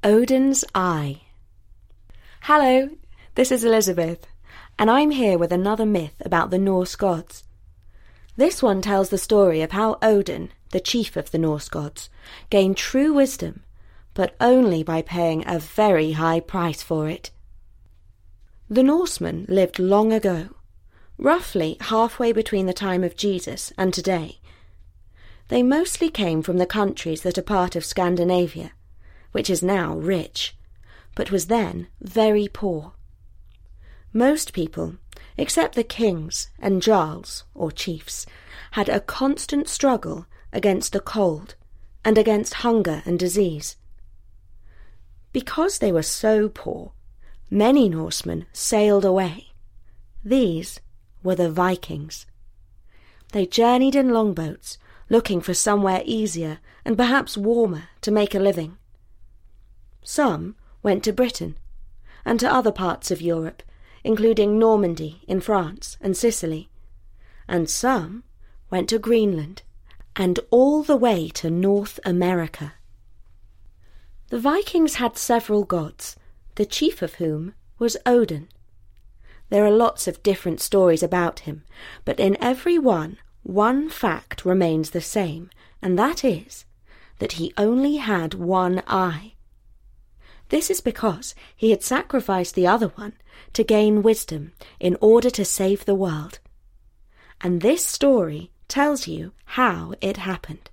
Odin's Eye. Hello, this is Elizabeth, and I'm here with another myth about the Norse gods. This one tells the story of how Odin, the chief of the Norse gods, gained true wisdom, but only by paying a very high price for it. The Norsemen lived long ago, roughly halfway between the time of Jesus and today. They mostly came from the countries that are part of Scandinavia, which is now rich, but was then very poor. Most people, except the kings and jarls, or chiefs, had a constant struggle against the cold and against hunger and disease. Because they were so poor, many Norsemen sailed away. These were the Vikings. They journeyed in longboats, looking for somewhere easier and perhaps warmer to make a living. Some went to Britain, and to other parts of Europe, including Normandy in France and Sicily, and some went to Greenland, and all the way to North America. The Vikings had several gods, the chief of whom was Odin. There are lots of different stories about him, but in every one fact remains the same, and that is that he only had one eye. This is because he had sacrificed the other one to gain wisdom in order to save the world. And this story tells you how it happened.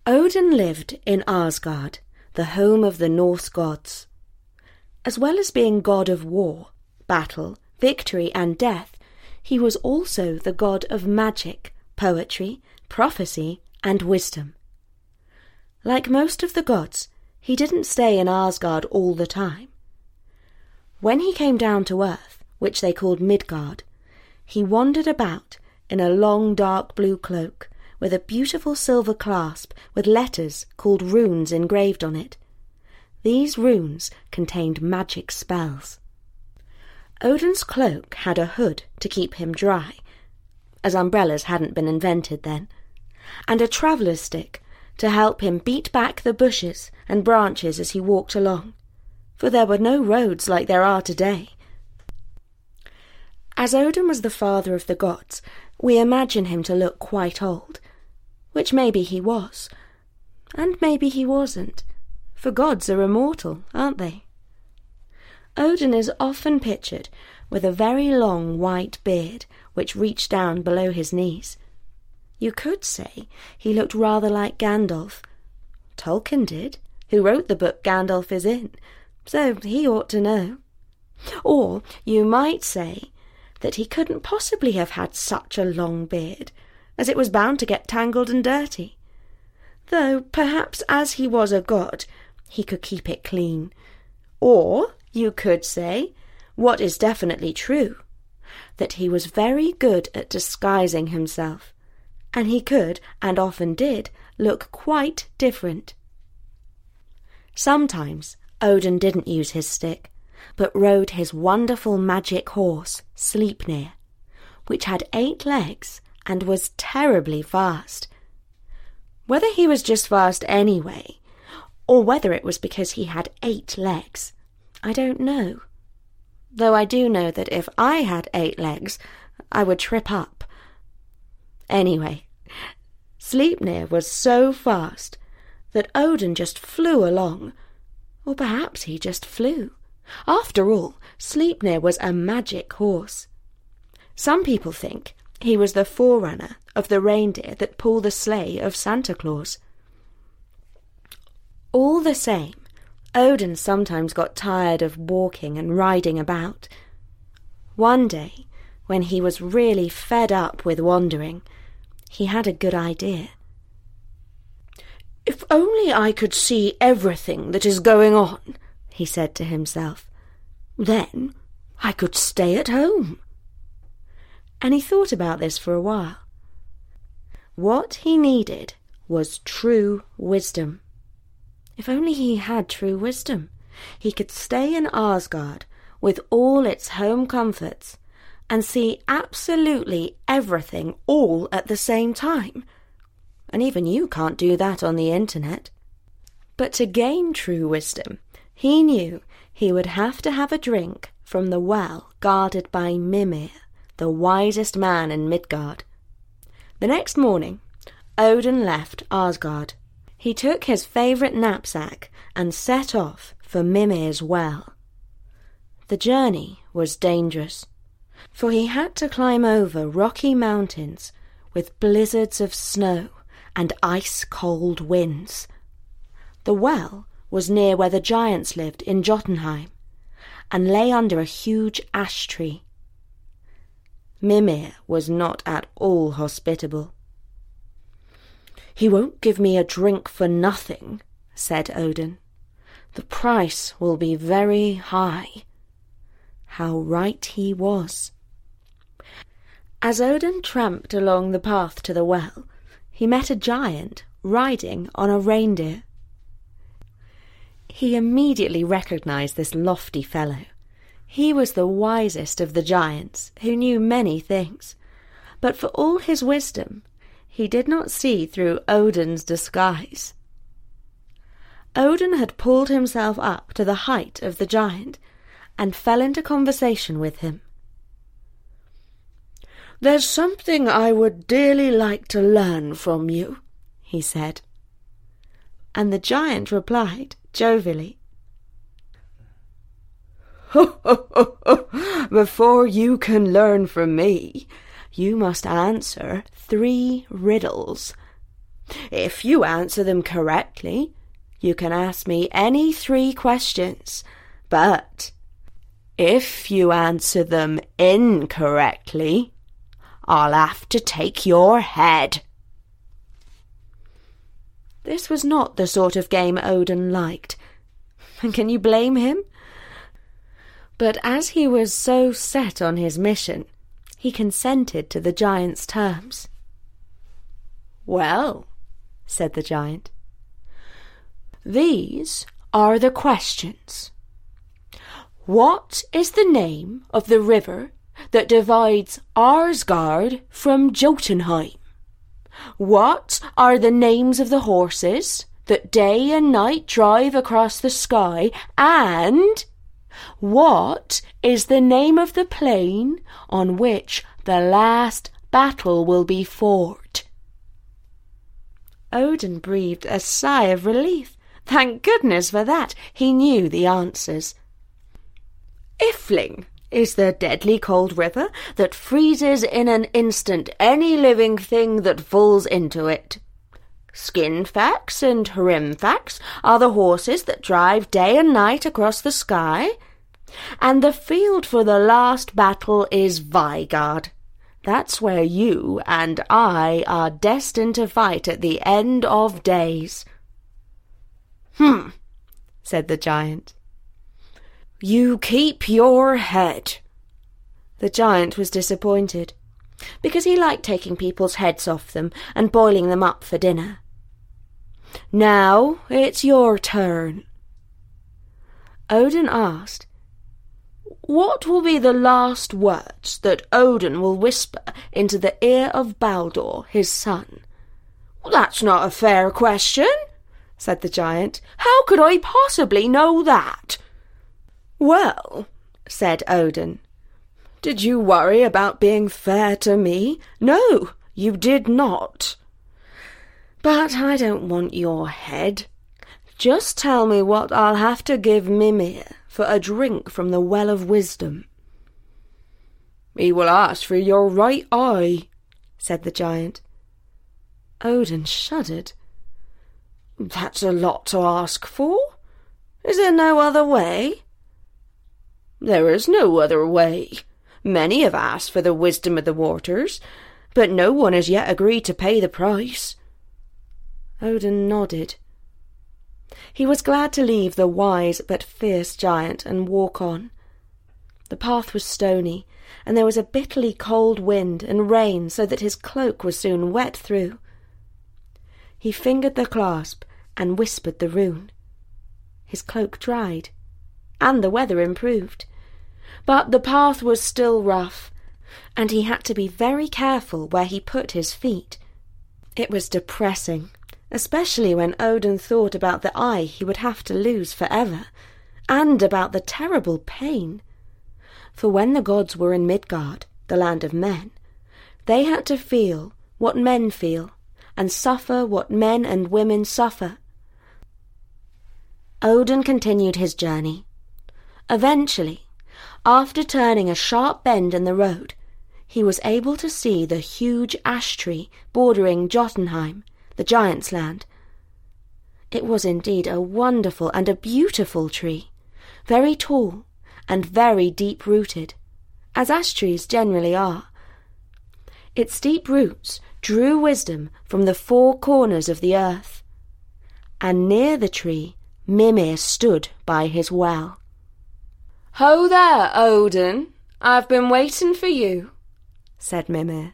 Odin lived in Asgard, the home of the Norse gods. As well as being god of war, battle, victory and death, he was also the god of magic, poetry, prophecy and wisdom. Like most of the gods, he didn't stay in Asgard all the time. When he came down to earth, which they called Midgard, he wandered about in a long dark blue cloak with a beautiful silver clasp with letters called runes engraved on it. These runes contained magic spells. Odin's cloak had a hood to keep him dry, as umbrellas hadn't been invented then, and a traveller's stick to help him beat back the bushes and branches as he walked along, for there were no roads like there are today. As Odin was the father of the gods, we imagine him to look quite old, which maybe he was, and maybe he wasn't, for gods are immortal, aren't they? Odin is often pictured with a very long white beard which reached down below his knees. You could say he looked rather like Gandalf. Tolkien did, who wrote the book Gandalf is in, so he ought to know. Or you might say that he couldn't possibly have had such a long beard, as it was bound to get tangled and dirty. Though perhaps as he was a god, he could keep it clean. Or you could say, what is definitely true, that he was very good at disguising himself, and he could, and often did, look quite different. Sometimes Odin didn't use his stick, but rode his wonderful magic horse, Sleipnir, which had 8 legs and was terribly fast. Whether he was just fast anyway, or whether it was because he had 8 legs, I don't know. Though I do know that if I had 8 legs, I would trip up. Anyway, Sleipnir was so fast that Odin just flew along, or perhaps he just flew. After all, Sleipnir was a magic horse. Some people think he was the forerunner of the reindeer that pull the sleigh of Santa Claus. All the same, Odin sometimes got tired of walking and riding about. One day, when he was really fed up with wandering, he had a good idea. "If only I could see everything that is going on," he said to himself, "then I could stay at home." And he thought about this for a while. What he needed was true wisdom. If only he had true wisdom, he could stay in Asgard with all its home comforts and see absolutely everything all at the same time. And even you can't do that on the internet. But to gain true wisdom, he knew he would have to have a drink from the well guarded by Mimir, the wisest man in Midgard. The next morning, Odin left Asgard. He took his favourite knapsack and set off for Mimir's well. The journey was dangerous, for he had to climb over rocky mountains with blizzards of snow and ice-cold winds. The well was near where the giants lived in Jotunheim, and lay under a huge ash tree. Mimir was not at all hospitable. "He won't give me a drink for nothing," said Odin. "The price will be very high." How right he was. As Odin tramped along the path to the well, he met a giant riding on a reindeer. He immediately recognized this lofty fellow. He was the wisest of the giants, who knew many things, but for all his wisdom, he did not see through Odin's disguise. Odin had pulled himself up to the height of the giant, and fell into conversation with him. "There's something I would dearly like to learn from you," he said. And the giant replied jovially, "Ho, ho, ho, ho. Before you can learn from me, you must answer 3 riddles. If you answer them correctly, you can ask me any 3 questions, but if you answer them incorrectly, I'll have to take your head." This was not the sort of game Odin liked, and can you blame him? But as he was so set on his mission, he consented to the giant's terms. "Well," said the giant, "these are the questions. What is the name of the river that divides Asgard from Jotunheim? What are the names of the horses that day and night drive across the sky? And what is the name of the plain on which the last battle will be fought?" Odin breathed a sigh of relief. Thank goodness for that. He knew the answers. "Ifling is the deadly cold river that freezes in an instant any living thing that falls into it. Skinfax and Hrimfax are the horses that drive day and night across the sky. And the field for the last battle is Vigard. That's where you and I are destined to fight at the end of days." Said the giant. "You keep your head." The giant was disappointed, because he liked taking people's heads off them and boiling them up for dinner. "Now it's your turn." Odin asked, "What will be the last words that Odin will whisper into the ear of Baldur, his son?" "That's not a fair question," said the giant. "How could I possibly know that?" "Well," said Odin, "did you worry about being fair to me? No, you did not. But I don't want your head. Just tell me what I'll have to give Mimir for a drink from the Well of Wisdom." "He will ask for your right eye," said the giant. Odin shuddered. "That's a lot to ask for. Is there no other way?" "There is no other way. Many have asked for the wisdom of the waters, but no one has yet agreed to pay the price." Odin nodded. He was glad to leave the wise but fierce giant and walk on. The path was stony, and there was a bitterly cold wind and rain, so that his cloak was soon wet through. He fingered the clasp and whispered the rune. His cloak dried, and the weather improved. But the path was still rough, and he had to be very careful where he put his feet. It was depressing, especially when Odin thought about the eye he would have to lose forever, and about the terrible pain. For when the gods were in Midgard, the land of men, they had to feel what men feel, and suffer what men and women suffer. Odin continued his journey. Eventually, after turning a sharp bend in the road, he was able to see the huge ash tree bordering Jotunheim, the giant's land. It was indeed a wonderful and a beautiful tree, very tall and very deep-rooted, as ash trees generally are. Its deep roots drew wisdom from the four corners of the earth, and near the tree Mimir stood by his well. "Ho there, Odin! I've been waiting for you," said Mimir.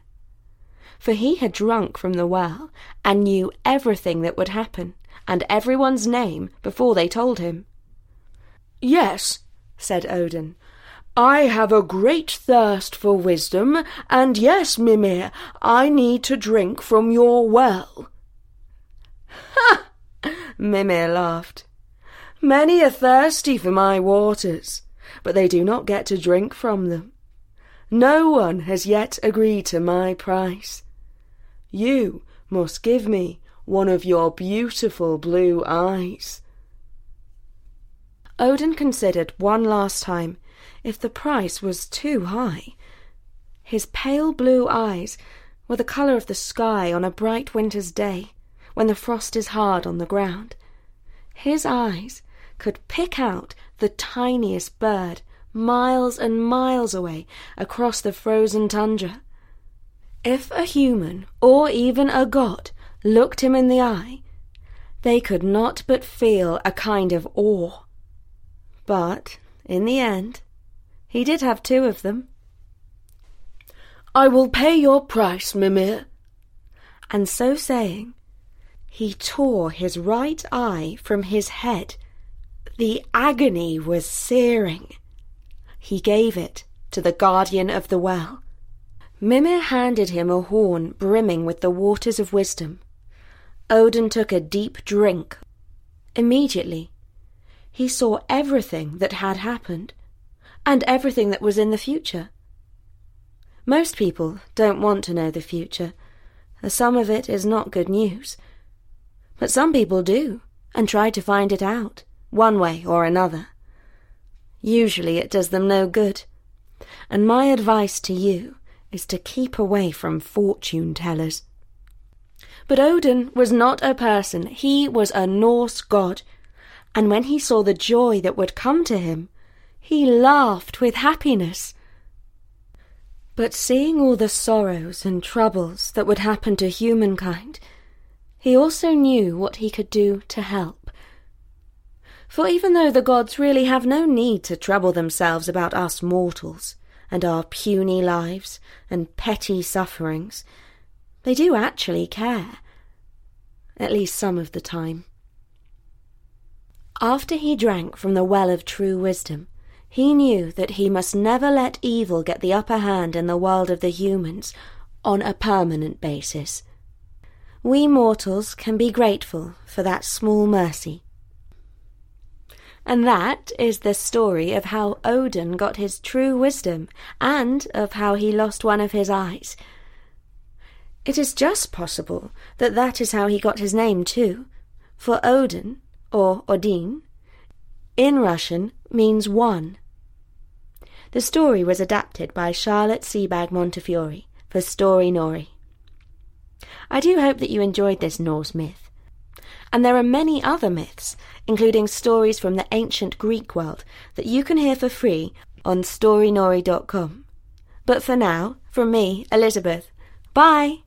For he had drunk from the well and knew everything that would happen, and everyone's name before they told him. "Yes," said Odin, "I have a great thirst for wisdom, and yes, Mimir, I need to drink from your well." "Ha!" Mimir laughed. "Many are thirsty for my waters, but they do not get to drink from them. No one has yet agreed to my price. You must give me one of your beautiful blue eyes." Odin considered one last time if the price was too high. His pale blue eyes were the colour of the sky on a bright winter's day, when the frost is hard on the ground. His eyes could pick out the tiniest bird miles and miles away across the frozen tundra. If a human, or even a god, looked him in the eye, they could not but feel a kind of awe. But, in the end, he did have two of them. "I will pay your price, Mimir." And so saying, he tore his right eye from his head. The agony was searing. He gave it to the guardian of the well. Mimir handed him a horn brimming with the waters of wisdom. Odin took a deep drink. Immediately, he saw everything that had happened, and everything that was in the future. Most people don't want to know the future, as some of it is not good news. But some people do, and try to find it out, one way or another. Usually it does them no good, and my advice to you is to keep away from fortune-tellers. But Odin was not a person, he was a Norse god, and when he saw the joy that would come to him, he laughed with happiness. But seeing all the sorrows and troubles that would happen to humankind, he also knew what he could do to help. For even though the gods really have no need to trouble themselves about us mortals, and our puny lives and petty sufferings, they do actually care, at least some of the time. After he drank from the well of true wisdom, he knew that he must never let evil get the upper hand in the world of the humans on a permanent basis. We mortals can be grateful for that small mercy. And that is the story of how Odin got his true wisdom, and of how he lost one of his eyes. It is just possible that that is how he got his name too, for Odin, or Odin, in Russian means one. The story was adapted by Charlotte Sebag Montefiore for Story Nori. I do hope that you enjoyed this Norse myth. And there are many other myths, including stories from the ancient Greek world, that you can hear for free on storynori.com. But for now, from me, Elizabeth, bye!